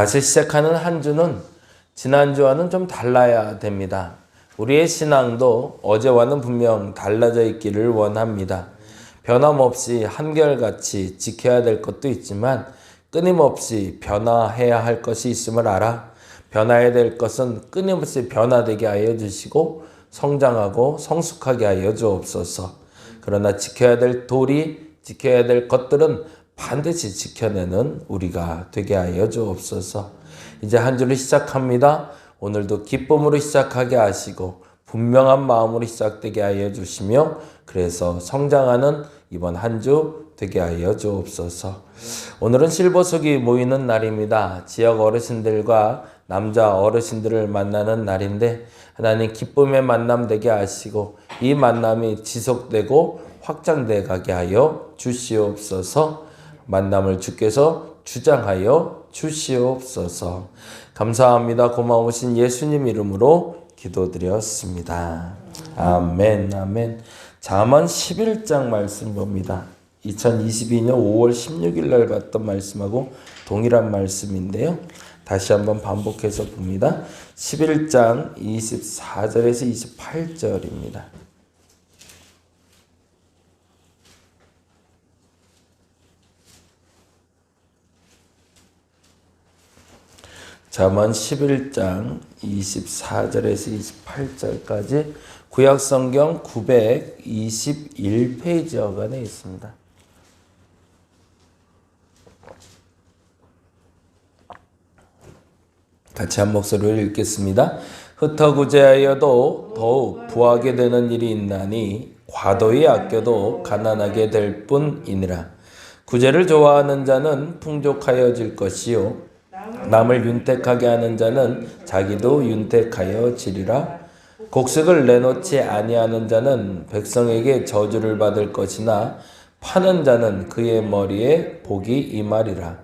다시 시작하는 한 주는 지난주와는 좀 달라야 됩니다. 우리의 신앙도 어제와는 분명 달라져 있기를 원합니다. 변함없이 한결같이 지켜야 될 것도 있지만 끊임없이 변화해야 할 것이 있음을 알아. 변화해야 될 것은 끊임없이 변화되게 하여 주시고 성장하고 성숙하게 하여 주옵소서. 그러나 지켜야 될 도리, 지켜야 될 것들은 반드시 지켜내는 우리가 되게 하여 주옵소서. 이제 한 주를 시작합니다. 오늘도 기쁨으로 시작하게 하시고 분명한 마음으로 시작되게 하여 주시며 그래서 성장하는 이번 한 주 되게 하여 주옵소서. 오늘은 실버속이 모이는 날입니다. 지역 어르신들과 남자 어르신들을 만나는 날인데 하나님 기쁨의 만남 되게 하시고 이 만남이 지속되고 확장돼 가게 하여 주시옵소서. 만남을 주께서 주장하여 주시옵소서. 감사합니다. 고마우신 예수님 이름으로 기도드렸습니다. 아멘, 아멘. 잠언 11장 말씀 봅니다. 2022년 5월 16일 날 봤던 말씀하고 동일한 말씀인데요. 다시 한번 반복해서 봅니다. 11장 24절에서 28절입니다. 잠언 11장 24절에서 28절까지 구약성경 921페이지 어간에 있습니다. 같이 한 목소리로 읽겠습니다. 흩어구제하여도 더욱 부하게 되는 일이 있나니 과도히 아껴도 가난하게 될 뿐이니라. 구제를 좋아하는 자는 풍족하여질 것이요 남을 윤택하게 하는 자는 자기도 윤택하여 지리라. 곡식을 내놓지 아니하는 자는 백성에게 저주를 받을 것이나 파는 자는 그의 머리에 복이 임하리라.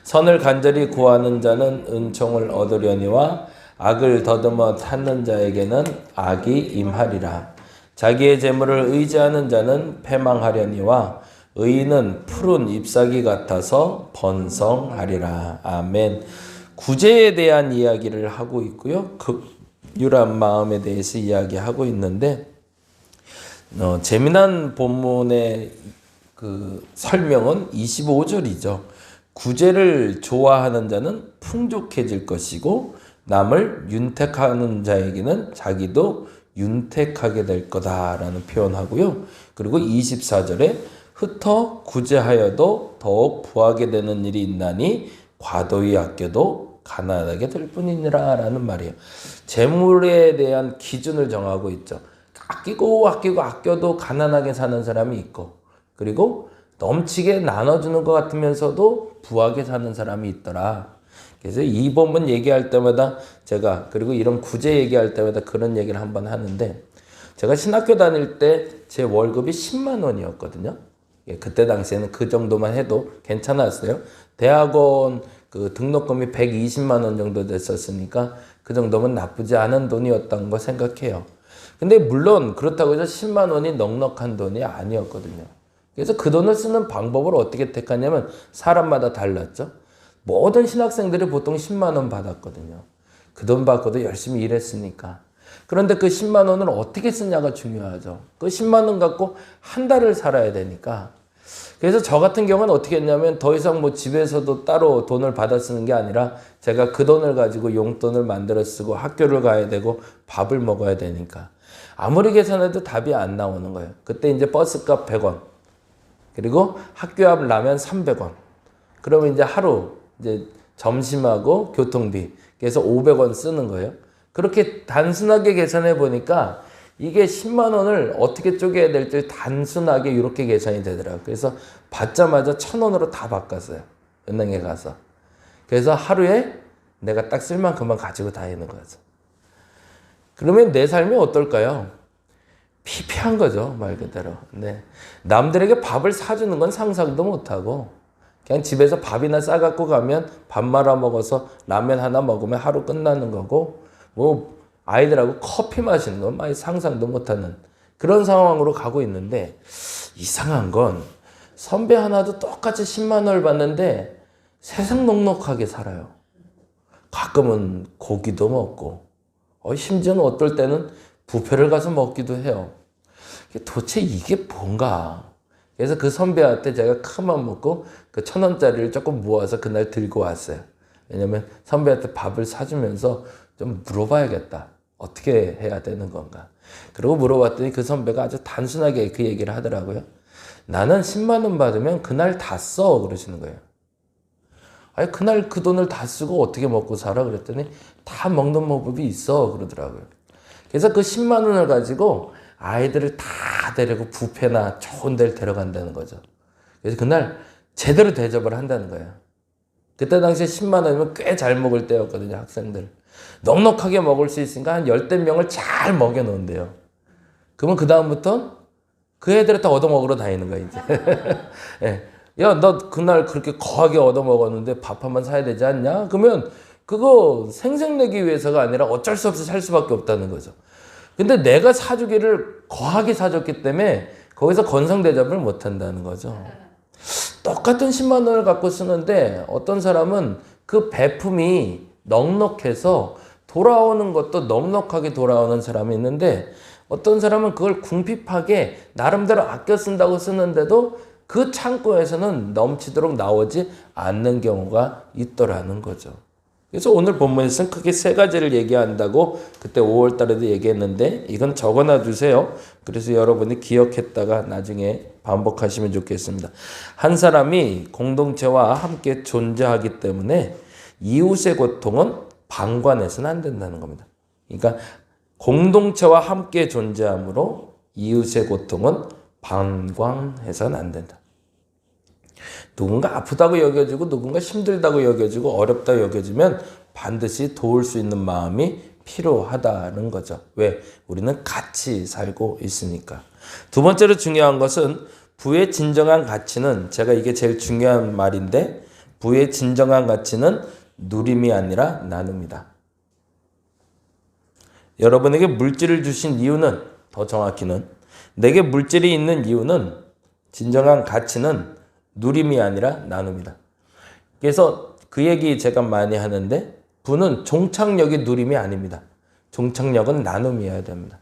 선을 간절히 구하는 자는 은총을 얻으려니와 악을 더듬어 찾는 자에게는 악이 임하리라. 자기의 재물을 의지하는 자는 패망하려니와 의인은 푸른 잎사귀 같아서 번성하리라. 아멘. 구제에 대한 이야기를 하고 있고요. 극률한 마음에 대해서 이야기하고 있는데 재미난 본문의 그 설명은 25절이죠. 구제를 좋아하는 자는 풍족해질 것이고 남을 윤택하는 자에게는 자기도 윤택하게 될 거다라는 표현하고요. 그리고 24절에 흩어 구제하여도 더욱 부하게 되는 일이 있나니 과도히 아껴도 가난하게 될 뿐이니라 라는 말이에요. 재물에 대한 기준을 정하고 있죠. 아껴도 가난하게 사는 사람이 있고 그리고 넘치게 나눠주는 것 같으면서도 부하게 사는 사람이 있더라. 그래서 이 본문 얘기할 때마다 제가 그리고 이런 구제 얘기할 때마다 그런 얘기를 한번 하는데 제가 신학교 다닐 때 제 월급이 10만 원이었거든요. 그때 당시에는 그 정도만 해도 괜찮았어요. 대학원 그 등록금이 120만 원 정도 됐었으니까 그 정도면 나쁘지 않은 돈이었던 거 생각해요. 근데 물론 그렇다고 해서 10만 원이 넉넉한 돈이 아니었거든요. 그래서 그 돈을 쓰는 방법을 어떻게 택하냐면 사람마다 달랐죠. 모든 신학생들이 보통 10만 원 받았거든요. 그 돈 받고도 열심히 일했으니까. 그런데 그 10만 원을 어떻게 쓰냐가 중요하죠. 그 10만 원 갖고 한 달을 살아야 되니까. 그래서 저 같은 경우는 어떻게 했냐면 더 이상 뭐 집에서도 따로 돈을 받아 쓰는 게 아니라 제가 그 돈을 가지고 용돈을 만들어 쓰고 학교를 가야 되고 밥을 먹어야 되니까. 아무리 계산해도 답이 안 나오는 거예요. 그때 이제 버스값 100원. 그리고 학교 앞 라면 300원. 그러면 이제 하루 이제 점심하고 교통비. 그래서 500원 쓰는 거예요. 그렇게 단순하게 계산해 보니까 이게 10만 원을 어떻게 쪼개야 될지 단순하게 이렇게 계산이 되더라고요. 그래서 받자마자 1,000원으로 다 바꿨어요. 은행에 가서. 그래서 하루에 내가 딱 쓸 만큼만 가지고 다니는 거죠. 그러면 내 삶이 어떨까요? 피폐한 거죠, 말 그대로. 네. 남들에게 밥을 사주는 건 상상도 못하고 그냥 집에서 밥이나 싸갖고 가면 밥 말아 먹어서 라면 하나 먹으면 하루 끝나는 거고 뭐 아이들하고 커피 마시는 건 많이 상상도 못하는 그런 상황으로 가고 있는데 이상한 건 선배 하나도 똑같이 10만 원을 받는데 세상 넉넉하게 살아요. 가끔은 고기도 먹고, 심지어는 어떨 때는 뷔페를 가서 먹기도 해요. 도대체 이게 뭔가? 그래서 그 선배한테 제가 큰맘 먹고 그 1,000원짜리를 조금 모아서 그날 들고 왔어요. 왜냐면 선배한테 밥을 사주면서 좀 물어봐야겠다. 어떻게 해야 되는 건가? 그리고 물어봤더니 그 선배가 아주 단순하게 그 얘기를 하더라고요. 나는 10만 원 받으면 그날 다 써. 그러시는 거예요. 아니, 그날 그 돈을 다 쓰고 어떻게 먹고 살아? 그랬더니 다 먹는 방법이 있어. 그러더라고요. 그래서 그 10만 원을 가지고 아이들을 다 데리고 뷔페나 좋은 데를 데려간다는 거죠. 그래서 그날 제대로 대접을 한다는 거예요. 그때 당시에 10만 원이면 꽤 잘 먹을 때였거든요, 학생들. 넉넉하게 먹을 수 있으니까 한 10대 명을 잘 먹여 놓은대요. 그러면 그다음부터 그 애들을 다 얻어먹으러 다니는 거야, 이제. 예. 야, 너 그날 그렇게 거하게 얻어먹었는데 밥 한 번 사야 되지 않냐? 그러면 그거 생색내기 위해서가 아니라 어쩔 수 없이 살 수밖에 없다는 거죠. 근데 내가 사주기를 거하게 사줬기 때문에 거기서 건성대접을 못 한다는 거죠. 똑같은 10만 원을 갖고 쓰는데 어떤 사람은 그 배품이 넉넉해서 돌아오는 것도 넉넉하게 돌아오는 사람이 있는데 어떤 사람은 그걸 궁핍하게 나름대로 아껴 쓴다고 쓰는데도 그 창고에서는 넘치도록 나오지 않는 경우가 있더라는 거죠. 그래서 오늘 본문에서는 크게 3가지를 얘기한다고 그때 5월 달에도 얘기했는데 이건 적어놔 두세요. 그래서 여러분이 기억했다가 나중에 반복하시면 좋겠습니다. 한 사람이 공동체와 함께 존재하기 때문에 이웃의 고통은 방관해서는 안 된다는 겁니다. 그러니까 공동체와 함께 존재하므로 이웃의 고통은 방관해서는 안 된다. 누군가 아프다고 여겨지고 누군가 힘들다고 여겨지고 어렵다고 여겨지면 반드시 도울 수 있는 마음이 필요하다는 거죠. 왜? 우리는 같이 살고 있으니까. 두 번째로 중요한 것은 부의 진정한 가치는 제가 이게 제일 중요한 말인데 부의 진정한 가치는 누림이 아니라 나눔이다. 여러분에게 물질을 주신 이유는 더 정확히는 내게 물질이 있는 이유는 진정한 가치는 누림이 아니라 나눔이다. 그래서 그 얘기 제가 많이 하는데 부는 종착역이 누림이 아닙니다. 종착역은 나눔이어야 됩니다.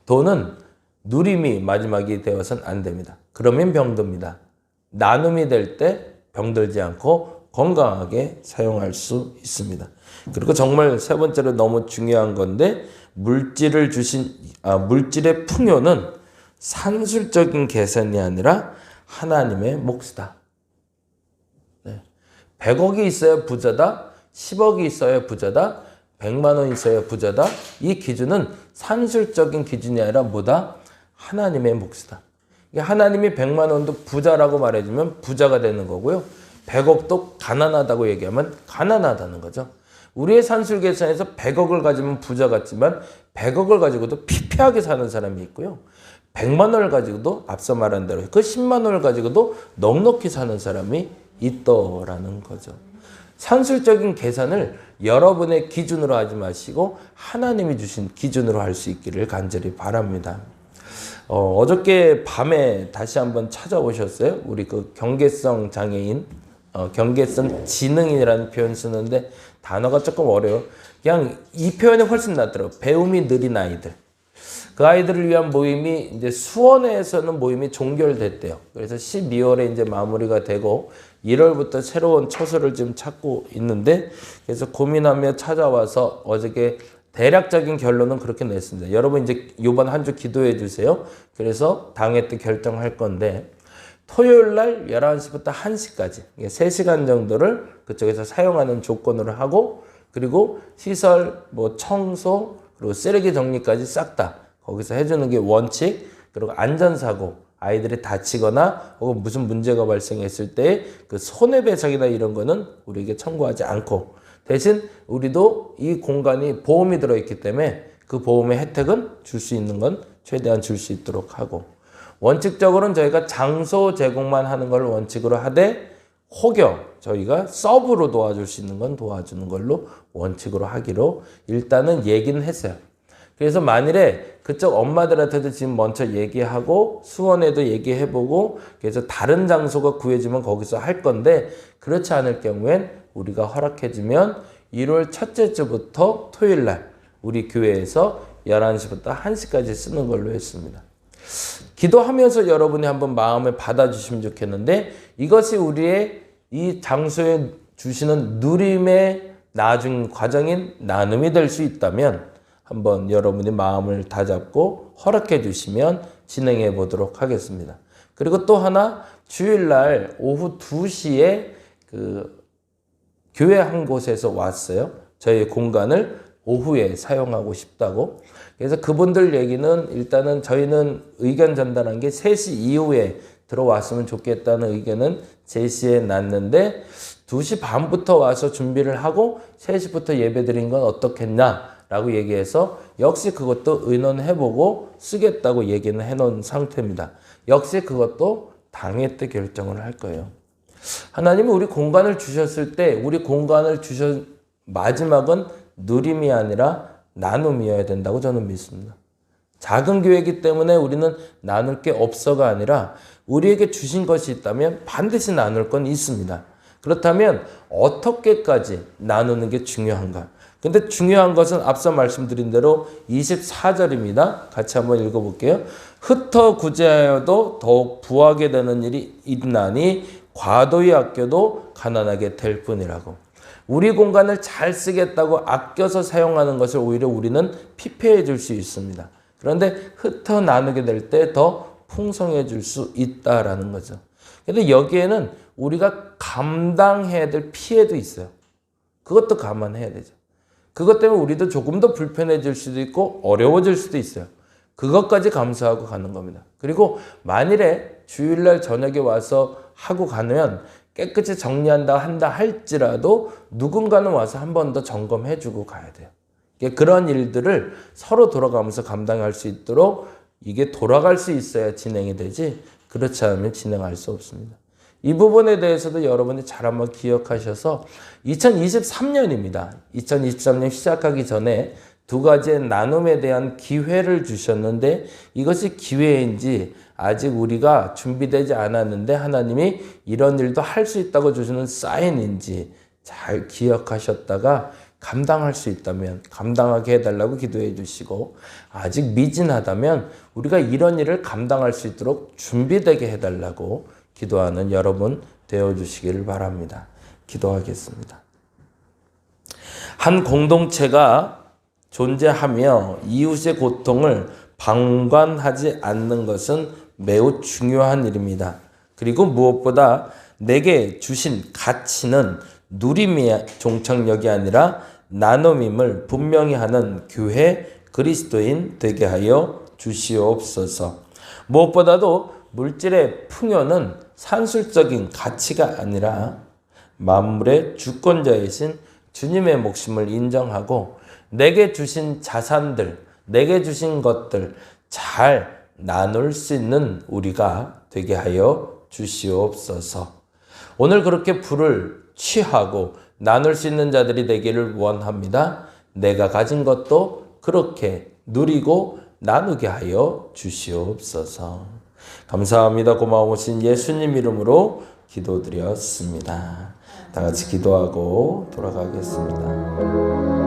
돈은 누림이 마지막이 되어서는 안 됩니다. 그러면 병듭니다. 나눔이 될 때 병들지 않고 건강하게 사용할 수 있습니다. 그리고 정말 3번째로 너무 중요한 건데 물질의 풍요는 산술적인 계산이 아니라 하나님의 몫이다. 네. 100억이 있어야 부자다. 10억이 있어야 부자다. 100만 원 있어야 부자다. 이 기준은 산술적인 기준이 아니라 뭐다? 하나님의 몫이다. 하나님이 100만 원도 부자라고 말해주면 부자가 되는 거고요. 100억도 가난하다고 얘기하면 가난하다는 거죠. 우리의 산술 계산에서 100억을 가지면 부자 같지만 100억을 가지고도 피폐하게 사는 사람이 있고요. 100만 원을 가지고도 앞서 말한 대로 그 10만 원을 가지고도 넉넉히 사는 사람이 있더라는 거죠. 산술적인 계산을 여러분의 기준으로 하지 마시고 하나님이 주신 기준으로 할 수 있기를 간절히 바랍니다. 어저께 밤에 다시 한번 찾아오셨어요? 우리 그 경계성 장애인, 경계성 지능인이라는 표현 쓰는데 단어가 조금 어려워요. 그냥 이 표현이 훨씬 낫더라고요. 배움이 느린 아이들. 그 아이들을 위한 모임이 이제 수원에서는 모임이 종결됐대요. 그래서 12월에 이제 마무리가 되고 1월부터 새로운 처소를 지금 찾고 있는데 그래서 고민하며 찾아와서 어저께 대략적인 결론은 그렇게 냈습니다. 여러분 이제 이번 한 주 기도해 주세요. 그래서 당회 때 결정할 건데 토요일 날 11시부터 1시까지 3시간 정도를 그쪽에서 사용하는 조건으로 하고 그리고 시설, 뭐 청소, 그리고 쓰레기 정리까지 싹 다 거기서 해주는 게 원칙. 그리고 안전사고, 아이들이 다치거나 혹은 무슨 문제가 발생했을 때 그 손해배상이나 이런 거는 우리에게 청구하지 않고 대신 우리도 이 공간이 보험이 들어있기 때문에 그 보험의 혜택은 줄 수 있는 건 최대한 줄 수 있도록 하고 원칙적으로는 저희가 장소 제공만 하는 걸 원칙으로 하되 혹여 저희가 서브로 도와줄 수 있는 건 도와주는 걸로 원칙으로 하기로 일단은 얘기는 했어요. 그래서 만일에 그쪽 엄마들한테도 지금 먼저 얘기하고 수원에도 얘기해보고 그래서 다른 장소가 구해지면 거기서 할 건데 그렇지 않을 경우엔 우리가 허락해주면 1월 첫째 주부터 토요일 날 우리 교회에서 11시부터 1시까지 쓰는 걸로 했습니다. 기도하면서 여러분이 한번 마음에 받아주시면 좋겠는데 이것이 우리의 이 장소에 주시는 누림의 나중 과정인 나눔이 될 수 있다면 한번 여러분이 마음을 다잡고 허락해 주시면 진행해 보도록 하겠습니다. 그리고 또 하나 주일날 오후 2시에 교회 한 곳에서 왔어요. 저희 공간을 오후에 사용하고 싶다고. 그래서 그분들 얘기는 일단은 저희는 의견 전달한 게 3시 이후에 들어왔으면 좋겠다는 의견은 제시해 놨는데 2시 반부터 와서 준비를 하고 3시부터 예배 드린 건 어떻겠냐라고 얘기해서 역시 그것도 의논해보고 쓰겠다고 얘기는 해놓은 상태입니다. 역시 그것도 당회 때 결정을 할 거예요. 하나님은 우리 공간을 주셨을 때 우리 공간을 마지막은 누림이 아니라 나눔이어야 된다고 저는 믿습니다. 작은 교회이기 때문에 우리는 나눌 게 없어가 아니라 우리에게 주신 것이 있다면 반드시 나눌 건 있습니다. 그렇다면 어떻게까지 나누는 게 중요한가? 근데 중요한 것은 앞서 말씀드린 대로 24절입니다. 같이 한번 읽어볼게요. 흩어 구제하여도 더욱 부하게 되는 일이 있나니 과도히 아껴도 가난하게 될 뿐이라고. 우리 공간을 잘 쓰겠다고 아껴서 사용하는 것을 오히려 우리는 피폐해 줄 수 있습니다. 그런데 흩어 나누게 될 때 더 풍성해 줄 수 있다라는 거죠. 근데 여기에는 우리가 감당해야 될 피해도 있어요. 그것도 감안해야 되죠. 그것 때문에 우리도 조금 더 불편해질 수도 있고 어려워질 수도 있어요. 그것까지 감수하고 가는 겁니다. 그리고 만일에 주일날 저녁에 와서 하고 가면 깨끗이 정리한다 한다 할지라도 누군가는 와서 한 번 더 점검해 주고 가야 돼요. 그런 일들을 서로 돌아가면서 감당할 수 있도록 이게 돌아갈 수 있어야 진행이 되지 그렇지 않으면 진행할 수 없습니다. 이 부분에 대해서도 여러분이 잘 한번 기억하셔서 2023년입니다. 2023년 시작하기 전에 2가지의 나눔에 대한 기회를 주셨는데 이것이 기회인지 아직 우리가 준비되지 않았는데 하나님이 이런 일도 할 수 있다고 주시는 사인인지 잘 기억하셨다가 감당할 수 있다면 감당하게 해달라고 기도해 주시고 아직 미진하다면 우리가 이런 일을 감당할 수 있도록 준비되게 해달라고 기도하는 여러분 되어주시기를 바랍니다. 기도하겠습니다. 한 공동체가 존재하며 이웃의 고통을 방관하지 않는 것은 매우 중요한 일입니다. 그리고 무엇보다 내게 주신 가치는 누림의 종착역이 아니라 나눔임을 분명히 하는 교회 그리스도인 되게 하여 주시옵소서. 무엇보다도 물질의 풍요는 산술적인 가치가 아니라 만물의 주권자이신 주님의 목숨을 인정하고 내게 주신 자산들, 내게 주신 것들 잘 나눌 수 있는 우리가 되게 하여 주시옵소서. 오늘 그렇게 불을 취하고 나눌 수 있는 자들이 되기를 원합니다. 내가 가진 것도 그렇게 누리고 나누게 하여 주시옵소서. 감사합니다. 고마우신 예수님 이름으로 기도드렸습니다. 다 같이 기도하고 돌아가겠습니다.